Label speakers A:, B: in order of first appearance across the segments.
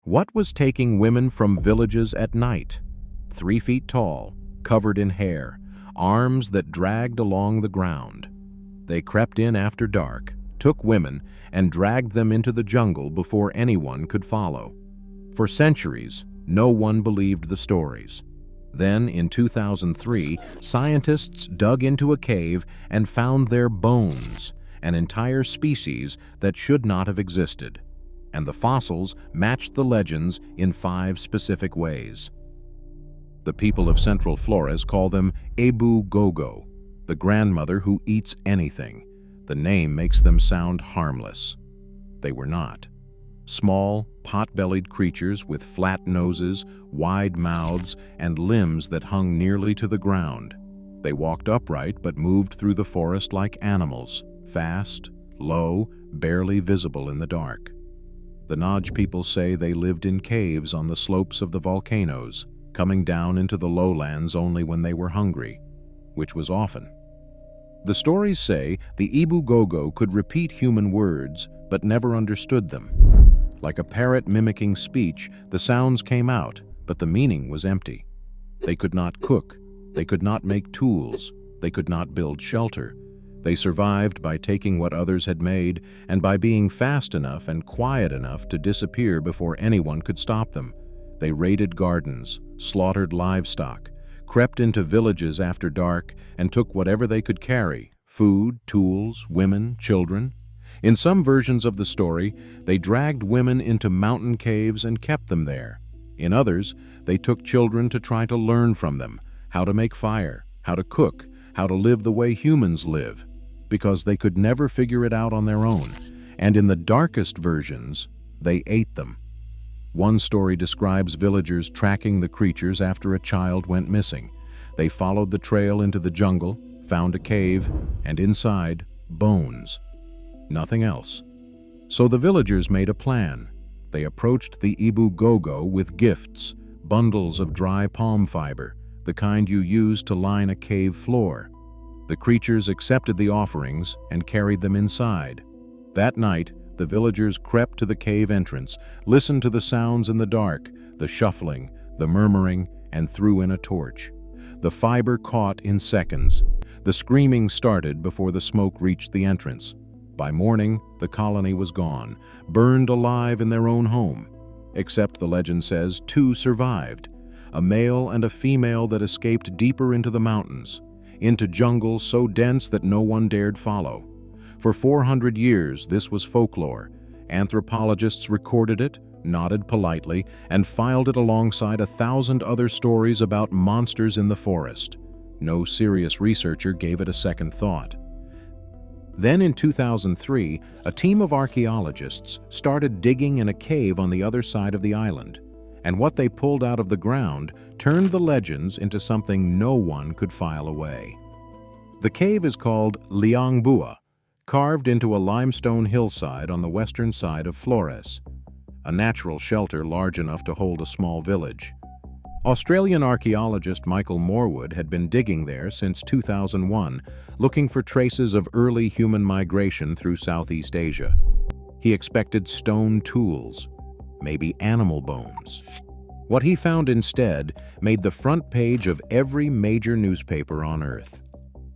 A: What was taking women from villages at night? 3 feet tall, covered in hair, arms that dragged along the ground. They crept in after dark, took women, and dragged them into the jungle before anyone could follow. For centuries, no one believed the stories. Then, in 2003, scientists dug into a cave and found their bones, an entire species that should not have existed. And the fossils matched the legends in 5 specific ways. The people of Central Flores call them Ebu Gogo, the grandmother who eats anything. The name makes them sound harmless. They were not. Small, pot-bellied creatures with flat noses, wide mouths, and limbs that hung nearly to the ground. They walked upright but moved through the forest like animals, fast, low, barely visible in the dark. The Naj people say they lived in caves on the slopes of the volcanoes, coming down into the lowlands only when they were hungry, which was often. The stories say the Ebu Gogo could repeat human words, but never understood them. Like a parrot mimicking speech, the sounds came out, but the meaning was empty. They could not cook, they could not make tools, they could not build shelter. They survived by taking what others had made and by being fast enough and quiet enough to disappear before anyone could stop them. They raided gardens, slaughtered livestock, crept into villages after dark, and took whatever they could carry: food, tools, women, children. In some versions of the story, they dragged women into mountain caves and kept them there. In others, they took children to try to learn from them how to make fire, how to cook, how to live the way humans live, because they could never figure it out on their own. And in the darkest versions, they ate them. One story describes villagers tracking the creatures after a child went missing. They followed the trail into the jungle, found a cave, and inside, bones. Nothing else. So the villagers made a plan. They approached the Ebu Gogo with gifts, bundles of dry palm fiber, the kind you use to line a cave floor. The creatures accepted the offerings and carried them inside. That night, the villagers crept to the cave entrance, listened to the sounds in the dark, the shuffling, the murmuring, and threw in a torch. The fiber caught in seconds. The screaming started before the smoke reached the entrance. By morning, the colony was gone, burned alive in their own home. Except, the legend says, 2 survived, a male and a female that escaped deeper into the mountains, into jungle so dense that no one dared follow. For 400 years, this was folklore. Anthropologists recorded it, nodded politely, and filed it alongside 1,000 other stories about monsters in the forest. No serious researcher gave it a second thought. Then in 2003, a team of archaeologists started digging in a cave on the other side of the island, and what they pulled out of the ground turned the legends into something no one could file away. The cave is called Liang Bua, carved into a limestone hillside on the western side of Flores, a natural shelter large enough to hold a small village. Australian archaeologist Michael Morwood had been digging there since 2001, looking for traces of early human migration through Southeast Asia. He expected stone tools, maybe animal bones. What he found instead made the front page of every major newspaper on Earth.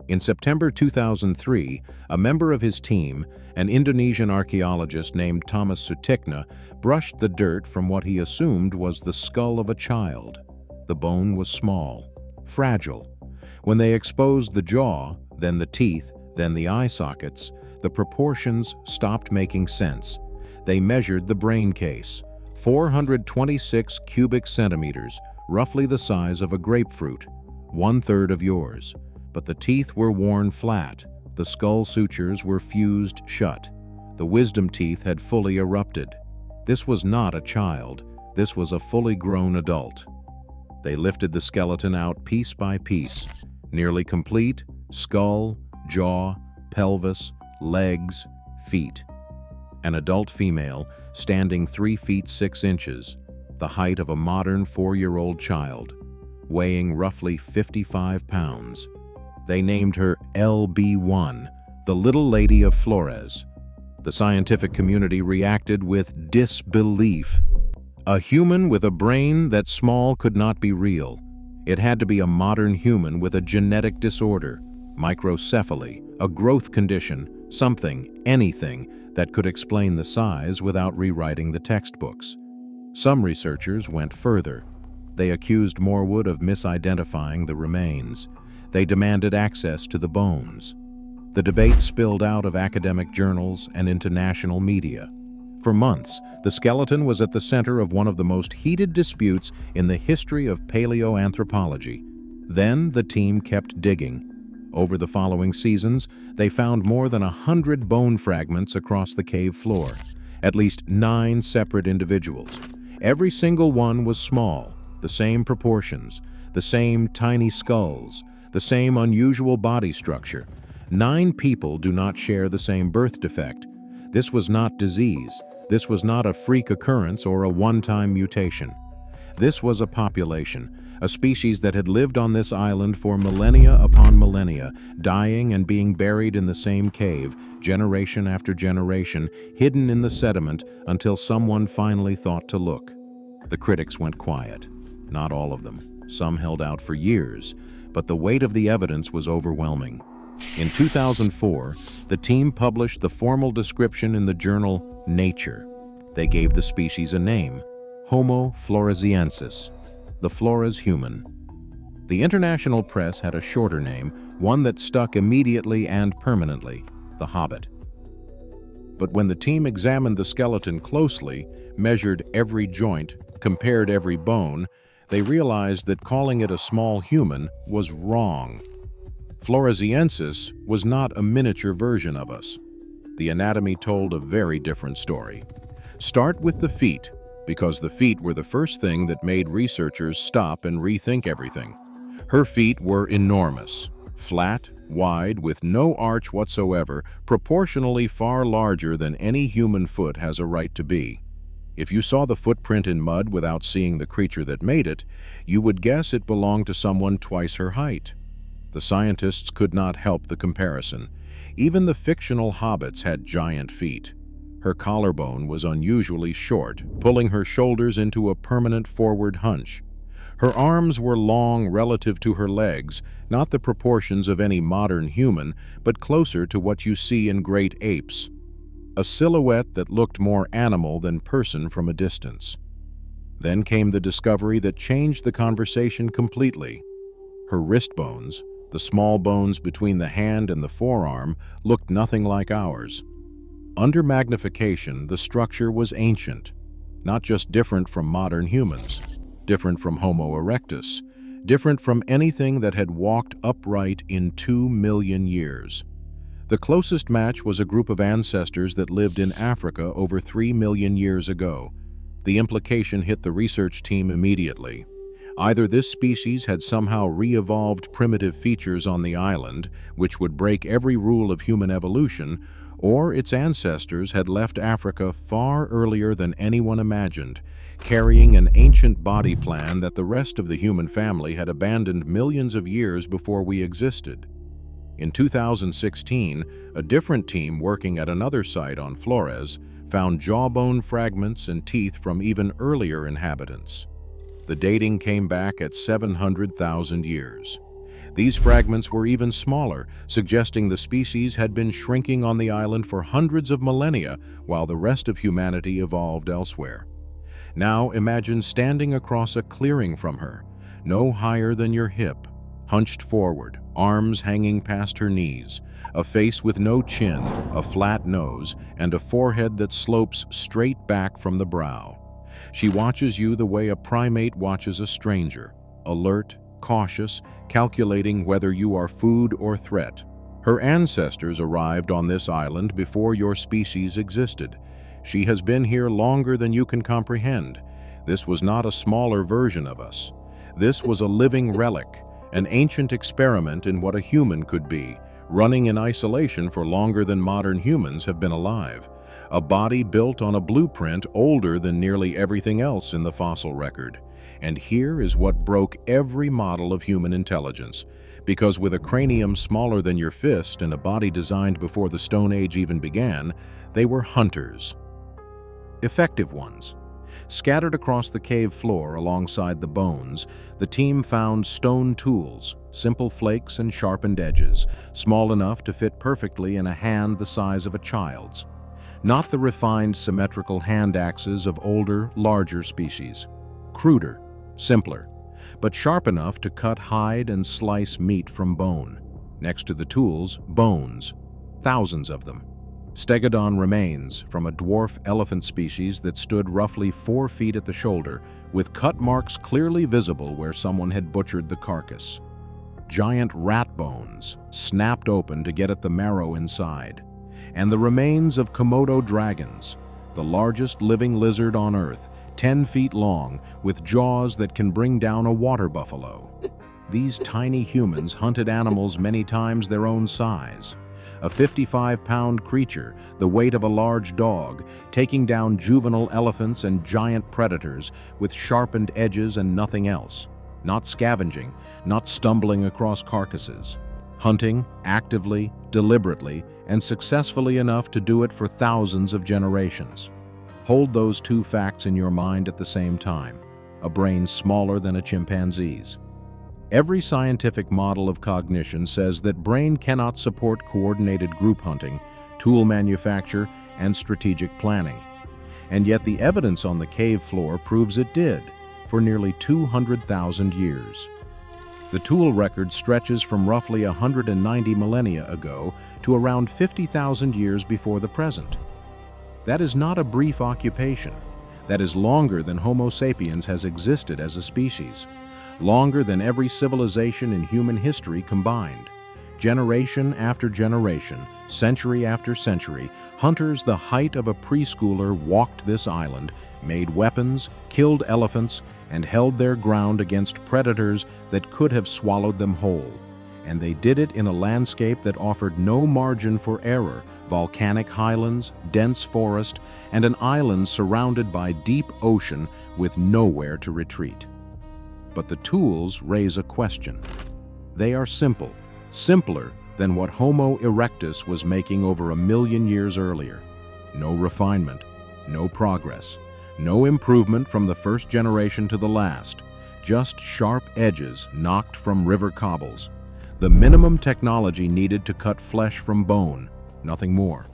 A: In September 2003, a member of his team, an Indonesian archaeologist named Thomas Sutikna, brushed the dirt from what he assumed was the skull of a child. The bone was small, fragile. When they exposed the jaw, then the teeth, then the eye sockets, the proportions stopped making sense. They measured the brain case, 426 cubic centimeters, roughly the size of a grapefruit, 1/3 of yours. But the teeth were worn flat, the skull sutures were fused shut. The wisdom teeth had fully erupted. This was not a child, this was a fully grown adult. They lifted the skeleton out piece by piece, nearly complete: skull, jaw, pelvis, legs, feet. An adult female, standing 3 feet 6 inches, the height of a modern 4-year-old child, weighing roughly 55 pounds. They named her LB1, the Little Lady of Flores. The scientific community reacted with disbelief. A human with a brain that small could not be real. It had to be a modern human with a genetic disorder, microcephaly, a growth condition, something, anything, that could explain the size without rewriting the textbooks. Some researchers went further. They accused Morwood of misidentifying the remains. They demanded access to the bones. The debate spilled out of academic journals and into national media. For months, the skeleton was at the center of one of the most heated disputes in the history of paleoanthropology. Then the team kept digging. Over the following seasons, they found more than 100 bone fragments across the cave floor, at least 9 separate individuals. Every single one was small, the same proportions, the same tiny skulls, the same unusual body structure. 9 people do not share the same birth defect. This was not disease. This was not a freak occurrence or a one-time mutation. This was a population, a species that had lived on this island for millennia upon millennia, dying and being buried in the same cave, generation after generation, hidden in the sediment until someone finally thought to look. The critics went quiet. Not all of them. Some held out for years, but the weight of the evidence was overwhelming. In 2004, the team published the formal description in the journal Nature. They gave the species a name, Homo floresiensis, the Flores human. The international press had a shorter name, one that stuck immediately and permanently, the Hobbit. But when the team examined the skeleton closely, measured every joint, compared every bone, they realized that calling it a small human was wrong. Floresiensis was not a miniature version of us. The anatomy told a very different story. Start with the feet, because the feet were the first thing that made researchers stop and rethink everything. Her feet were enormous, flat, wide, with no arch whatsoever, proportionally far larger than any human foot has a right to be. If you saw the footprint in mud without seeing the creature that made it, you would guess it belonged to someone twice her height. The scientists could not help the comparison. Even the fictional hobbits had giant feet. Her collarbone was unusually short, pulling her shoulders into a permanent forward hunch. Her arms were long relative to her legs, not the proportions of any modern human, but closer to what you see in great apes. A silhouette that looked more animal than person from a distance. Then came the discovery that changed the conversation completely. Her wrist bones, the small bones between the hand and the forearm, looked nothing like ours. Under magnification, the structure was ancient, not just different from modern humans, different from Homo erectus, different from anything that had walked upright in 2 million years. The closest match was a group of ancestors that lived in Africa over 3 million years ago. The implication hit the research team immediately. Either this species had somehow re-evolved primitive features on the island, which would break every rule of human evolution, or its ancestors had left Africa far earlier than anyone imagined, carrying an ancient body plan that the rest of the human family had abandoned millions of years before we existed. In 2016, a different team working at another site on Flores found jawbone fragments and teeth from even earlier inhabitants. The dating came back at 700,000 years. These fragments were even smaller, suggesting the species had been shrinking on the island for hundreds of millennia while the rest of humanity evolved elsewhere. Now imagine standing across a clearing from her, no higher than your hip, hunched forward, arms hanging past her knees, a face with no chin, a flat nose, and a forehead that slopes straight back from the brow. She watches you the way a primate watches a stranger, alert, cautious, calculating whether you are food or threat. Her ancestors arrived on this island before your species existed. She has been here longer than you can comprehend. This was not a smaller version of us. This was a living relic, an ancient experiment in what a human could be, running in isolation for longer than modern humans have been alive. A body built on a blueprint older than nearly everything else in the fossil record. And here is what broke every model of human intelligence. Because with a cranium smaller than your fist and a body designed before the Stone Age even began, they were hunters. Effective ones. Scattered across the cave floor alongside the bones, the team found stone tools, simple flakes and sharpened edges, small enough to fit perfectly in a hand the size of a child's. Not the refined symmetrical hand axes of older, larger species. Cruder, simpler, but sharp enough to cut hide and slice meat from bone. Next to the tools, bones, thousands of them. Stegodon remains from a dwarf elephant species that stood roughly 4 feet at the shoulder, with cut marks clearly visible where someone had butchered the carcass. Giant rat bones, snapped open to get at the marrow inside. And the remains of Komodo dragons, the largest living lizard on Earth, 10 feet long, with jaws that can bring down a water buffalo. These tiny humans hunted animals many times their own size. A 55-pound creature, the weight of a large dog, taking down juvenile elephants and giant predators with sharpened edges and nothing else. Not scavenging, not stumbling across carcasses. Hunting, actively, deliberately, and successfully enough to do it for thousands of generations. Hold those two facts in your mind at the same time. A brain smaller than a chimpanzee's. Every scientific model of cognition says that brain cannot support coordinated group hunting, tool manufacture, and strategic planning. And yet the evidence on the cave floor proves it did, for nearly 200,000 years. The tool record stretches from roughly 190 millennia ago to around 50,000 years before the present. That is not a brief occupation. That is longer than Homo sapiens has existed as a species. Longer than every civilization in human history combined. Generation after generation, century after century, hunters the height of a preschooler walked this island, made weapons, killed elephants, and held their ground against predators that could have swallowed them whole. And they did it in a landscape that offered no margin for error, volcanic highlands, dense forest, and an island surrounded by deep ocean with nowhere to retreat. But the tools raise a question. They are simple, simpler than what Homo erectus was making over 1 million years earlier. No refinement, no progress, no improvement from the first generation to the last, just sharp edges knocked from river cobbles. The minimum technology needed to cut flesh from bone, nothing more.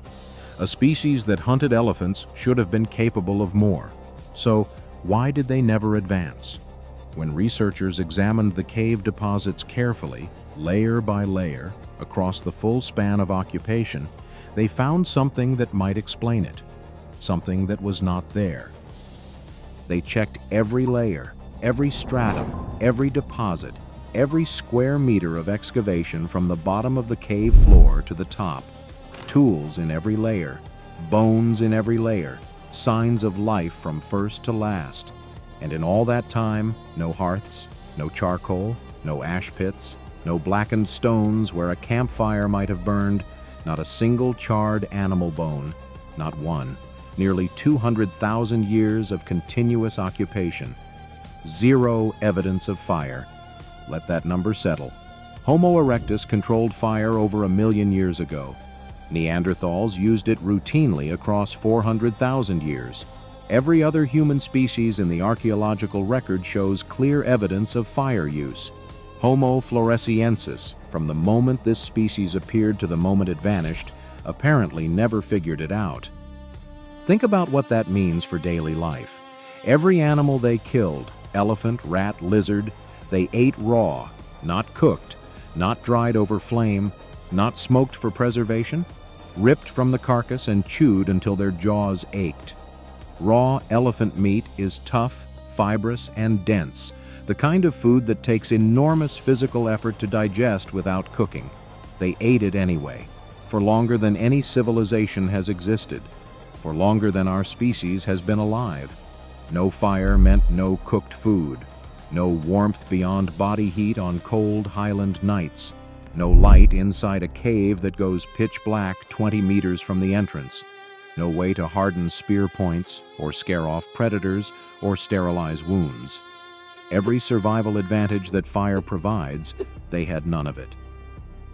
A: A species that hunted elephants should have been capable of more. So why did they never advance? When researchers examined the cave deposits carefully, layer by layer, across the full span of occupation, they found something that might explain it, something that was not there. They checked every layer, every stratum, every deposit, every square meter of excavation from the bottom of the cave floor to the top. Tools in every layer, bones in every layer, signs of life from first to last. And in all that time, no hearths, no charcoal, no ash pits, no blackened stones where a campfire might have burned, not a single charred animal bone, not one. Nearly 200,000 years of continuous occupation. Zero evidence of fire. Let that number settle. Homo erectus controlled fire over 1 million years ago. Neanderthals used it routinely across 400,000 years. Every other human species in the archaeological record shows clear evidence of fire use. Homo floresiensis, from the moment this species appeared to the moment it vanished, apparently never figured it out. Think about what that means for daily life. Every animal they killed, elephant, rat, lizard, they ate raw, not cooked, not dried over flame, not smoked for preservation, ripped from the carcass and chewed until their jaws ached. Raw elephant meat is tough, fibrous, and dense, the kind of food that takes enormous physical effort to digest without cooking. They ate it anyway, for longer than any civilization has existed, for longer than our species has been alive. No fire meant no cooked food, no warmth beyond body heat on cold highland nights, no light inside a cave that goes pitch black 20 meters from the entrance. No way to harden spear points, or scare off predators, or sterilize wounds. Every survival advantage that fire provides, they had none of it.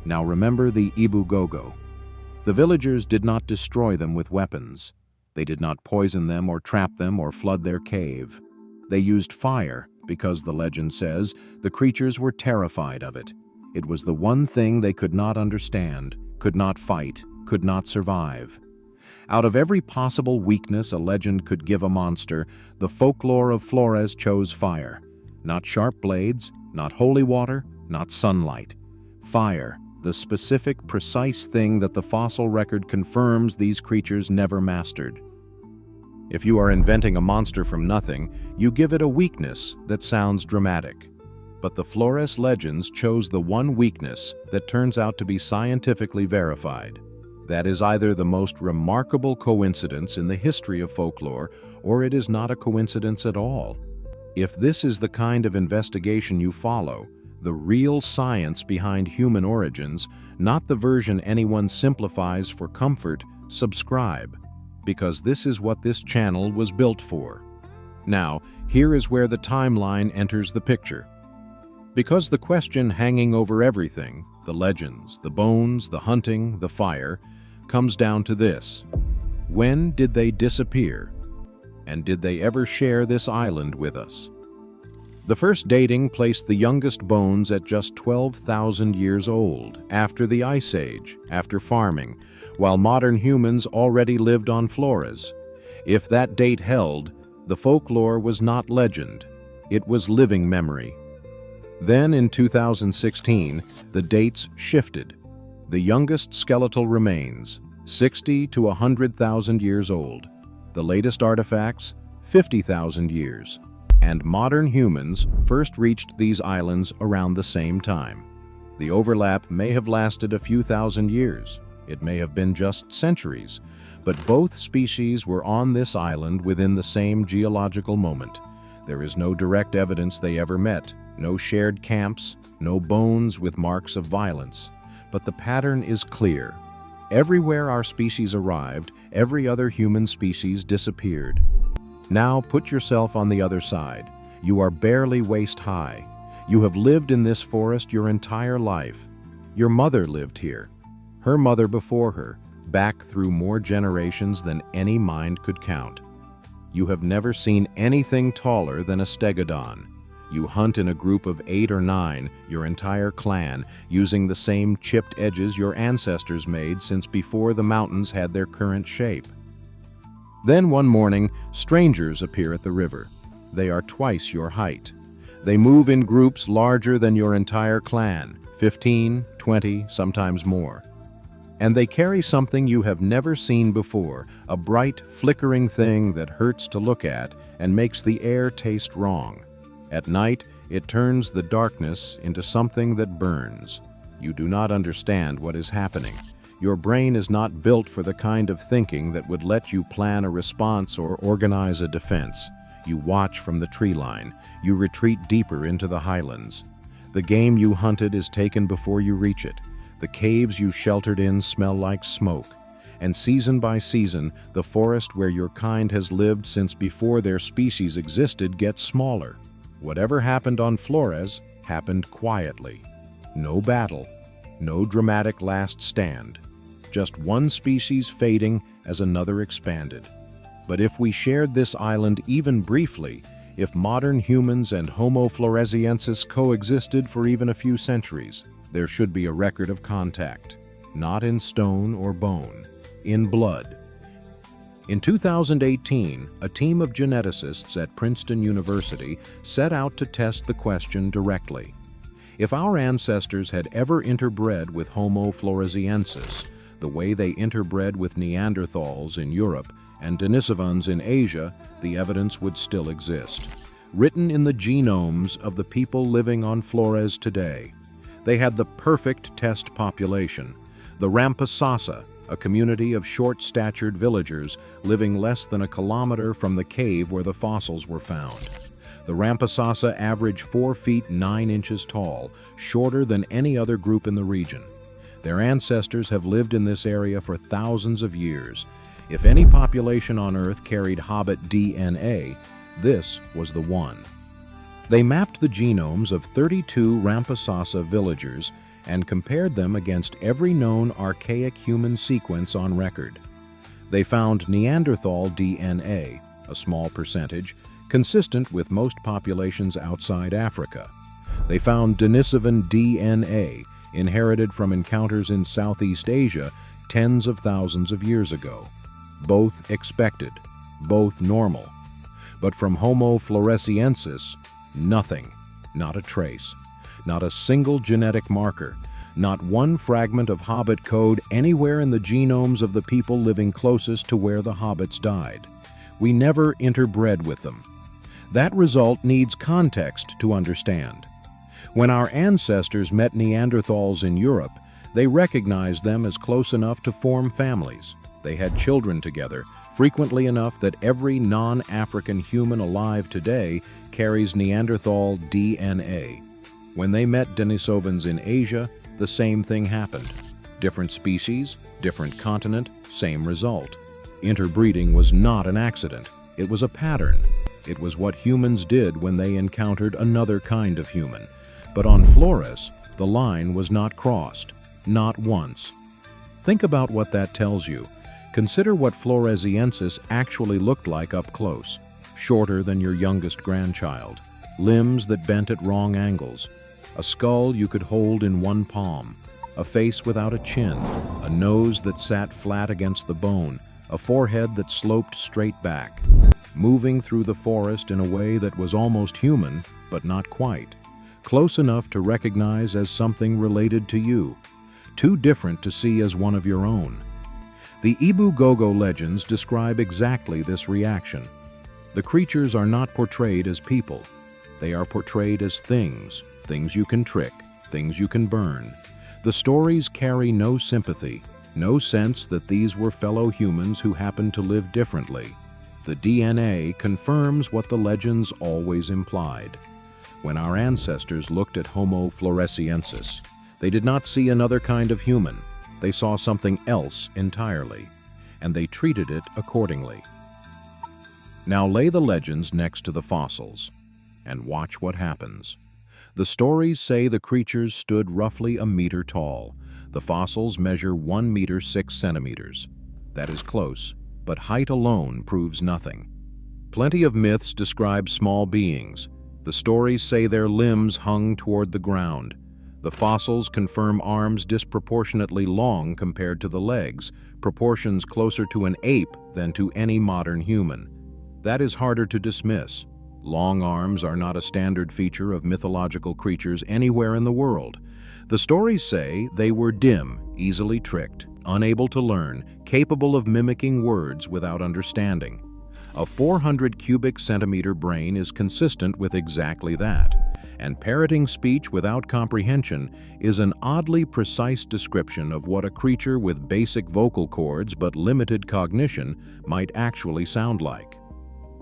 A: Now remember the Ebu Gogo. The villagers did not destroy them with weapons. They did not poison them or trap them or flood their cave. They used fire because, the legend says, the creatures were terrified of it. It was the one thing they could not understand, could not fight, could not survive. Out of every possible weakness a legend could give a monster, the folklore of Flores chose fire. Not sharp blades, not holy water, not sunlight. Fire, the specific, precise thing that the fossil record confirms these creatures never mastered. If you are inventing a monster from nothing, you give it a weakness that sounds dramatic. But the Flores legends chose the one weakness that turns out to be scientifically verified. That is either the most remarkable coincidence in the history of folklore, or it is not a coincidence at all. If this is the kind of investigation you follow, the real science behind human origins, not the version anyone simplifies for comfort, subscribe, because this is what this channel was built for. Now, here is where the timeline enters the picture. Because the question hanging over everything, the legends, the bones, the hunting, the fire, comes down to this: when did they disappear? And did they ever share this island with us? The first dating placed the youngest bones at just 12,000 years old, after the Ice Age, after farming, while modern humans already lived on Flores. If that date held, the folklore was not legend, it was living memory. Then in 2016, the dates shifted. The youngest skeletal remains, 60 to 100,000 years old. The latest artifacts, 50,000 years. And modern humans first reached these islands around the same time. The overlap may have lasted a few thousand years. It may have been just centuries. But both species were on this island within the same geological moment. There is no direct evidence they ever met, no shared camps, no bones with marks of violence. But the pattern is clear. Everywhere our species arrived, every other human species disappeared. Now put yourself on the other side. You are barely waist high. You have lived in this forest your entire life. Your mother lived here. Her mother before her, back through more generations than any mind could count. You have never seen anything taller than a stegodon. You hunt in a group of 8 or 9, your entire clan, using the same chipped edges your ancestors made since before the mountains had their current shape. Then one morning, strangers appear at the river. They are twice your height. They move in groups larger than your entire clan, 15, 20, sometimes more. And they carry something you have never seen before, a bright, flickering thing that hurts to look at and makes the air taste wrong. At night, it turns the darkness into something that burns. You do not understand what is happening. Your brain is not built for the kind of thinking that would let you plan a response or organize a defense. You watch from the tree line. You retreat deeper into the highlands. The game you hunted is taken before you reach it. The caves you sheltered in smell like smoke. And season by season, the forest where your kind has lived since before their species existed gets smaller. Whatever happened on Flores happened quietly. No battle, no dramatic last stand. Just one species fading as another expanded. But if we shared this island even briefly, if modern humans and Homo floresiensis coexisted for even a few centuries, there should be a record of contact, not in stone or bone, in blood. In 2018, a team of geneticists at Princeton University set out to test the question directly. If our ancestors had ever interbred with Homo floresiensis, the way they interbred with Neanderthals in Europe and Denisovans in Asia, the evidence would still exist, written in the genomes of the people living on Flores today. They had the perfect test population, the Rampasasa, a community of short-statured villagers living less than a kilometer from the cave where the fossils were found. The Rampasasa average 4 feet 9 inches tall, shorter than any other group in the region. Their ancestors have lived in this area for thousands of years. If any population on Earth carried Hobbit DNA, this was the one. They mapped the genomes of 32 Rampasasa villagers and compared them against every known archaic human sequence on record. They found Neanderthal DNA, a small percentage, consistent with most populations outside Africa. They found Denisovan DNA, inherited from encounters in Southeast Asia tens of thousands of years ago. Both expected, both normal. But from Homo floresiensis, nothing, not a trace, not a single genetic marker, not one fragment of Hobbit code anywhere in the genomes of the people living closest to where the Hobbits died. We never interbred with them. That result needs context to understand. When our ancestors met Neanderthals in Europe, they recognized them as close enough to form families. They had children together, frequently enough that every non-African human alive today carries Neanderthal DNA. When they met Denisovans in Asia, the same thing happened. Different species, different continent, same result. Interbreeding was not an accident. It was a pattern. It was what humans did when they encountered another kind of human. But on Flores, the line was not crossed. Not once. Think about what that tells you. Consider what Floresiensis actually looked like up close. Shorter than your youngest grandchild. Limbs that bent at wrong angles. A skull you could hold in one palm. A face without a chin. A nose that sat flat against the bone. A forehead that sloped straight back. Moving through the forest in a way that was almost human, but not quite. Close enough to recognize as something related to you. Too different to see as one of your own. The Ebu Gogo legends describe exactly this reaction. The creatures are not portrayed as people. They are portrayed as things you can trick, things you can burn. The stories carry no sympathy, no sense that these were fellow humans who happened to live differently. The DNA confirms what the legends always implied. When our ancestors looked at Homo floresiensis, they did not see another kind of human. They saw something else entirely, and they treated it accordingly. Now lay the legends next to the fossils, and watch what happens. The stories say the creatures stood roughly a meter tall. The fossils measure 1 meter 6 centimeters. That is close, but height alone proves nothing. Plenty of myths describe small beings. The stories say their limbs hung toward the ground. The fossils confirm arms disproportionately long compared to the legs, proportions closer to an ape than to any modern human. That is harder to dismiss. Long arms are not a standard feature of mythological creatures anywhere in the world. The stories say they were dim, easily tricked, unable to learn, capable of mimicking words without understanding. A 400 cubic centimeter brain is consistent with exactly that, and parroting speech without comprehension is an oddly precise description of what a creature with basic vocal cords but limited cognition might actually sound like.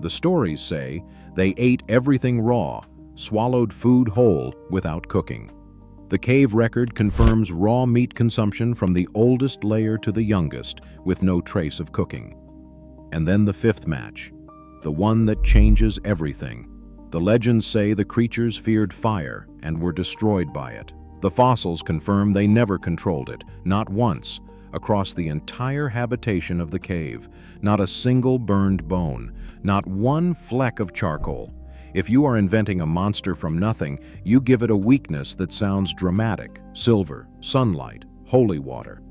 A: The stories say they ate everything raw, swallowed food whole without cooking. The cave record confirms raw meat consumption from the oldest layer to the youngest, with no trace of cooking. And then the fifth match, the one that changes everything. The legends say the creatures feared fire and were destroyed by it. The fossils confirm they never controlled it, not once, across the entire habitation of the cave. Not a single burned bone, not one fleck of charcoal. If you are inventing a monster from nothing, you give it a weakness that sounds dramatic: silver, sunlight, holy water.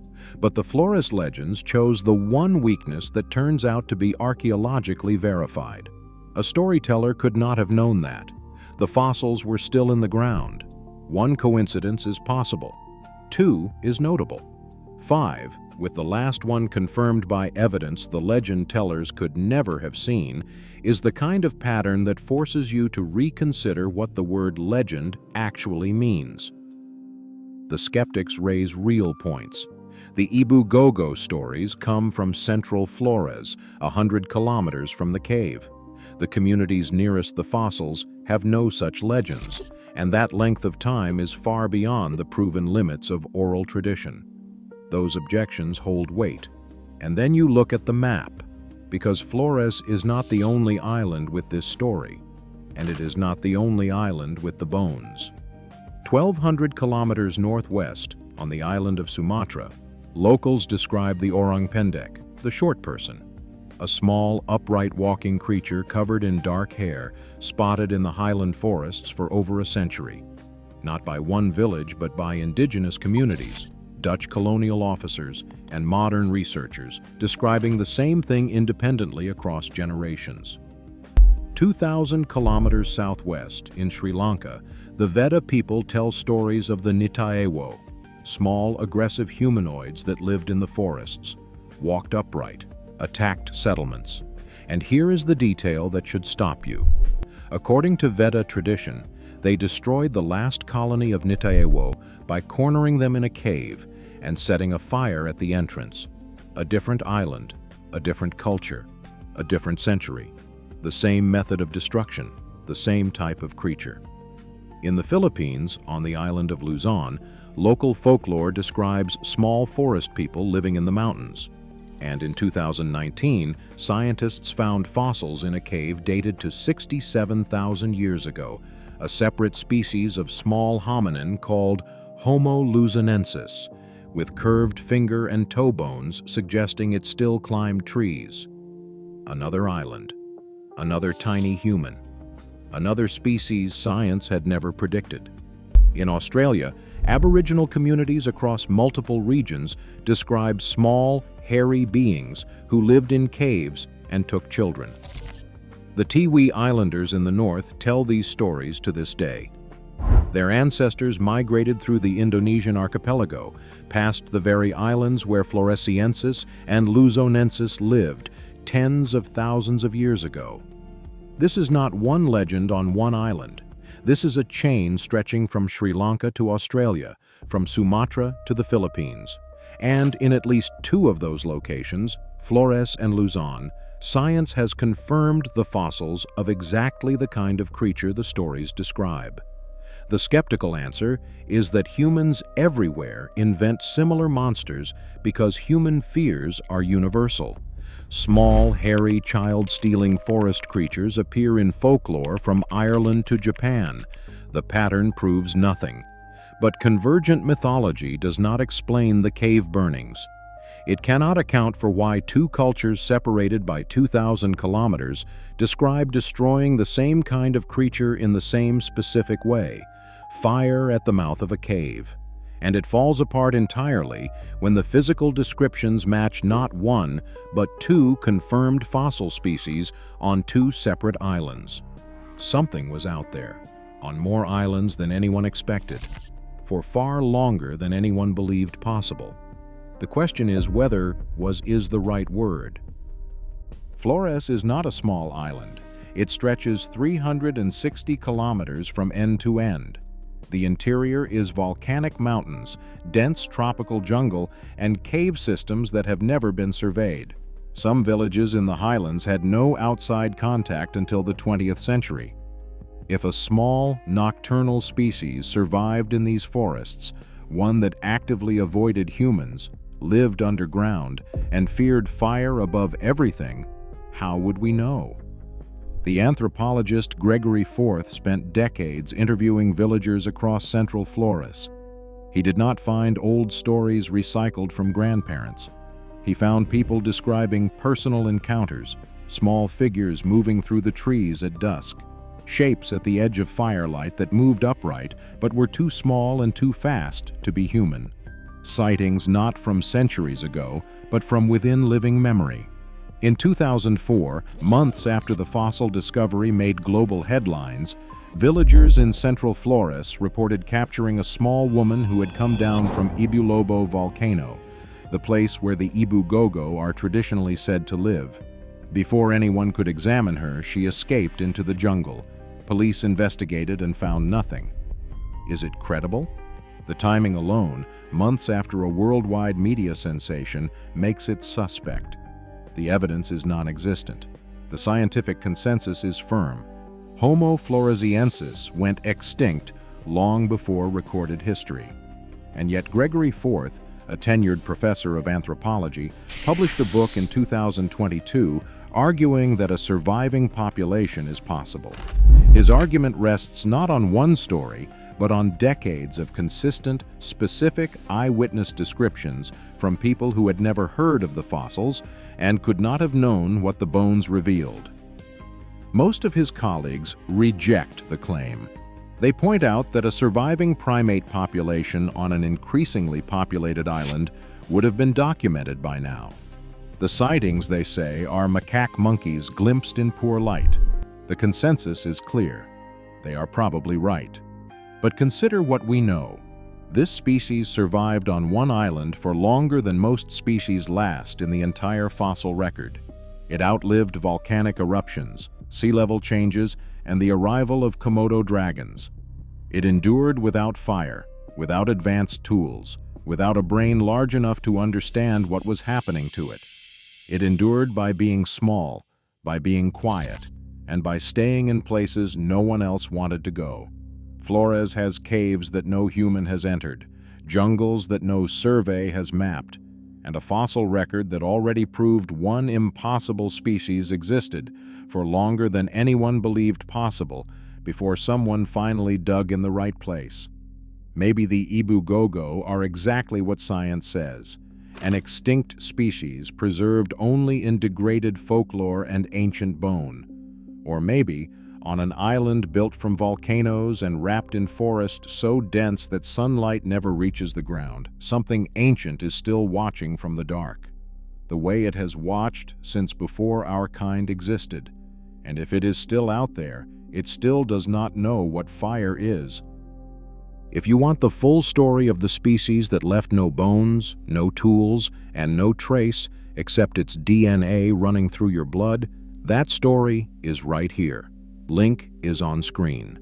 A: But the Flores legends chose the one weakness that turns out to be archaeologically verified. A storyteller could not have known that. The fossils were still in the ground. One coincidence is possible. Two is notable. 5, with the last one confirmed by evidence the legend tellers could never have seen, is the kind of pattern that forces you to reconsider what the word legend actually means. The skeptics raise real points. The Ebu Gogo stories come from central Flores, 100 kilometers from the cave. The communities nearest the fossils have no such legends, and that length of time is far beyond the proven limits of oral tradition. Those objections hold weight. And then you look at the map, because Flores is not the only island with this story, and it is not the only island with the bones. 1,200 kilometers northwest, on the island of Sumatra, locals describe the Orang Pendek, the short person, a small, upright walking creature covered in dark hair, spotted in the highland forests for over a century. Not by one village, but by indigenous communities, Dutch colonial officers, and modern researchers, describing the same thing independently across generations. 2,000 kilometers southwest, in Sri Lanka, the Veda people tell stories of the Nitaewo, small, aggressive humanoids that lived in the forests, walked upright, attacked settlements. And here is the detail that should stop you. According to Veda tradition, they destroyed the last colony of Nitaewo by cornering them in a cave and setting a fire at the entrance. A different island, a different culture, a different century. The same method of destruction, the same type of creature. In the Philippines, on the island of Luzon, local folklore describes small forest people living in the mountains. And in 2019, scientists found fossils in a cave dated to 67,000 years ago, a separate species of small hominin called Homo luzonensis, with curved finger and toe bones suggesting it still climbed trees. Another island, another tiny human, another species science had never predicted. In Australia, Aboriginal communities across multiple regions describe small, hairy beings who lived in caves and took children. The Tiwi Islanders in the north tell these stories to this day. Their ancestors migrated through the Indonesian archipelago, past the very islands where Floresiensis and Luzonensis lived tens of thousands of years ago. This is not one legend on one island. This is a chain stretching from Sri Lanka to Australia, from Sumatra to the Philippines. And in at least two of those locations, Flores and Luzon, science has confirmed the fossils of exactly the kind of creature the stories describe. The skeptical answer is that humans everywhere invent similar monsters because human fears are universal. Small, hairy, child-stealing forest creatures appear in folklore from Ireland to Japan. The pattern proves nothing. But convergent mythology does not explain the cave burnings. It cannot account for why two cultures separated by 2,000 kilometers describe destroying the same kind of creature in the same specific way, fire at the mouth of a cave. And it falls apart entirely when the physical descriptions match not one, but two confirmed fossil species on two separate islands. Something was out there, on more islands than anyone expected, for far longer than anyone believed possible. The question is whether is the right word. Flores is not a small island. It stretches 360 kilometers from end to end. The interior is volcanic mountains, dense tropical jungle, and cave systems that have never been surveyed. Some villages in the highlands had no outside contact until the 20th century. If a small, nocturnal species survived in these forests, one that actively avoided humans, lived underground, and feared fire above everything, how would we know? The anthropologist Gregory Forth spent decades interviewing villagers across central Flores. He did not find old stories recycled from grandparents. He found people describing personal encounters, small figures moving through the trees at dusk, shapes at the edge of firelight that moved upright but were too small and too fast to be human. Sightings not from centuries ago, but from within living memory. In 2004, months after the fossil discovery made global headlines, villagers in central Flores reported capturing a small woman who had come down from Ebu Gogo volcano, the place where the Ebu Gogo are traditionally said to live. Before anyone could examine her, she escaped into the jungle. Police investigated and found nothing. Is it credible? The timing alone, months after a worldwide media sensation, makes it suspect. The evidence is non-existent. The scientific consensus is firm. Homo floresiensis went extinct long before recorded history. And yet Gregory Forth, a tenured professor of anthropology, published a book in 2022 arguing that a surviving population is possible. His argument rests not on one story, but on decades of consistent, specific eyewitness descriptions from people who had never heard of the fossils and could not have known what the bones revealed. Most of his colleagues reject the claim. They point out that a surviving primate population on an increasingly populated island would have been documented by now. The sightings, they say, are macaque monkeys glimpsed in poor light. The consensus is clear. They are probably right. But consider what we know. This species survived on one island for longer than most species last in the entire fossil record. It outlived volcanic eruptions, sea level changes, and the arrival of Komodo dragons. It endured without fire, without advanced tools, without a brain large enough to understand what was happening to it. It endured by being small, by being quiet, and by staying in places no one else wanted to go. Flores has caves that no human has entered, jungles that no survey has mapped, and a fossil record that already proved one impossible species existed for longer than anyone believed possible before someone finally dug in the right place. Maybe the Ebu Gogo are exactly what science says, an extinct species preserved only in degraded folklore and ancient bone. Or maybe, on an island built from volcanoes and wrapped in forest so dense that sunlight never reaches the ground, something ancient is still watching from the dark, the way it has watched since before our kind existed. And if it is still out there, it still does not know what fire is. If you want the full story of the species that left no bones, no tools, and no trace except its DNA running through your blood, that story is right here. Link is on screen.